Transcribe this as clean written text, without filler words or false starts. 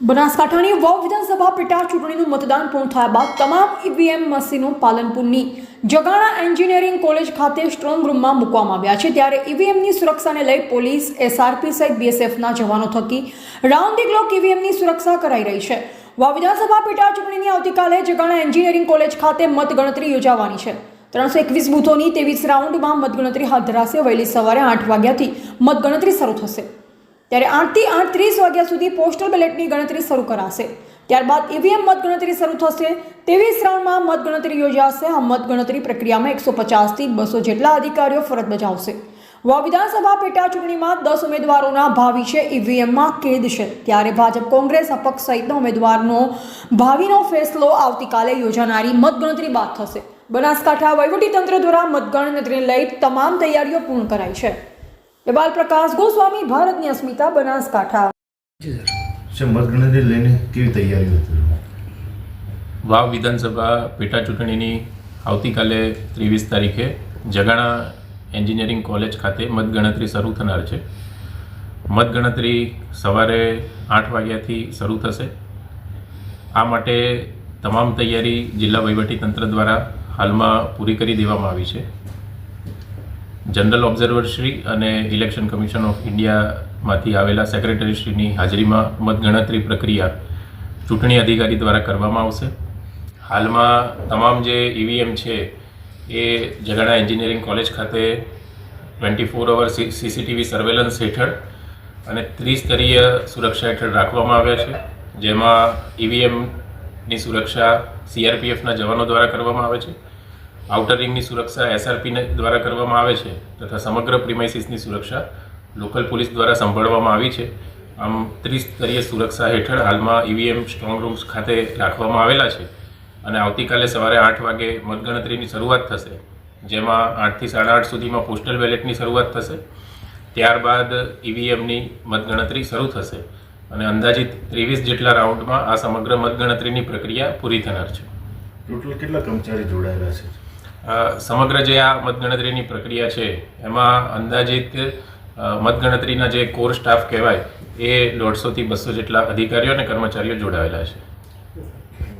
બનાસકાંઠાની વાવ વિધાનસભા પેટા ચૂંટણીનું મતદાન પૂર્ણ થયા બાદ તમામ ઈવીએમ મશીનો પાલનપુરની જગાણા એન્જિનિયરિંગ કોલેજ ખાતે સ્ટ્રોંગ રૂમમાં મૂકવામાં આવ્યા છે। ત્યારે ઈવીએમની સુરક્ષાને લઈ પોલીસ, એસઆરપી સહિત બીએસએફના જવાનો થકી રાઉન્ડ ધી ક્લોક ઈવીએમની સુરક્ષા કરાઈ રહી છે। વાવ વિધાનસભા પેટા ચૂંટણીની આવતીકાલે જગાણા એન્જિનિયરિંગ કોલેજ ખાતે મતગણતરી યોજાવાની છે। 321 બૂથોની 23 રાઉન્ડમાં મતગણતરી હાથ ધરાશે। વહેલી સવારે 8 વાગ્યાથી મતગણતરી શરૂ થશે, ત્યારે 8 થી 8:30 વાગ્યા સુધી પોસ્ટલ બેલેટની ગણતરી શરૂ કરાશે। ત્યારબાદ ઈવીએમ મતગણતરી શરૂ થશે। 23 રાઉન્ડમાં મતગણતરી યોજાશે। આ મતગણતરી પ્રક્રિયામાં 150 થી 200 જેટલા અધિકારીઓ ફરજ બજાવશે। વાવ વિધાનસભા પેટા ચૂંટણીમાં 10 ઉમેદવારોના ભાવિ છે ઈવીએમમાં કેદ છે। ત્યારે ભાજપ, કોંગ્રેસ, અપક્ષ સહિતના ઉમેદવારનો ભાવિનો ફેસલો આવતીકાલે યોજાનારી મતગણતરી બાદ થશે। બનાસકાંઠા વહીવટીતંત્ર દ્વારા મતગણતરીને લઈ તમામ તૈયારીઓ પૂર્ણ કરાઈ છે। બાલ પ્રકાશ ગોસ્વામી, ભારતની અસ્મિતા, બનાસકાંઠા। મતગણતરી લઈને કેવી તૈયારીઓ હતી? વાવ વિધાનસભા પેટા ચૂંટણીની આવતીકાલે 23 તારીખે જગાણા એન્જિનિયરિંગ કોલેજ ખાતે મતગણતરી શરૂ થનાર છે। મતગણતરી સવારે 8 વાગ્યાથી શરૂ થશે। આ માટે તમામ તૈયારી જિલ્લા વહીવટીતંત્ર દ્વારા હાલમાં પૂરી કરી દેવામાં આવી છે। જનરલ ઓબ્ઝર્વર શ્રી અને ઇલેક્શન કમિશન ઓફ ઇન્ડિયામાંથી આવેલા સેક્રેટરી શ્રીની હાજરીમાં મતગણતરી પ્રક્રિયા ચૂંટણી અધિકારી દ્વારા કરવામાં આવશે। હાલમાં તમામ જે ઈવીએમ છે એ જગાણા એન્જિનિયરિંગ કોલેજ ખાતે 24 અવર સીસીટીવી સર્વેલન્સ હેઠળ અને ત્રિસ્તરીય સુરક્ષા હેઠળ રાખવામાં આવ્યા છે, જેમાં ઈવીએમની સુરક્ષા સીઆરપીએફના જવાનો દ્વારા કરવામાં આવે છે, આઉટર રિંગની સુરક્ષા એસઆરપી દ્વારા કરવામાં આવે છે તથા સમગ્ર પ્રિમાઇસીસની સુરક્ષા લોકલ પોલીસ દ્વારા સંભાળવામાં આવી છે। આમ ત્રિસ્તરીય સુરક્ષા હેઠળ હાલમાં ઈવીએમ સ્ટ્રોંગ રૂમ્સ ખાતે રાખવામાં આવેલા છે અને આવતીકાલે સવારે 8 વાગે મતગણતરીની શરૂઆત થશે, જેમાં 8 થી 8:30 સુધીમાં પોસ્ટલ બેલેટની શરૂઆત થશે। ત્યારબાદ ઈવીએમની મતગણતરી શરૂ થશે અને અંદાજિત 23 જેટલા રાઉન્ડમાં આ સમગ્ર મતગણતરીની પ્રક્રિયા પૂરી થનાર છે। ટોટલ કેટલા કર્મચારી જોડાયેલા છે? સમગ્ર જે આ મતગણતરીની પ્રક્રિયા છે એમાં અંદાજિત મતગણતરીના જે કોર સ્ટાફ કહેવાય એ 150 થી 200 જેટલા અધિકારીઓ અને કર્મચારીઓ જોડાયેલા છે।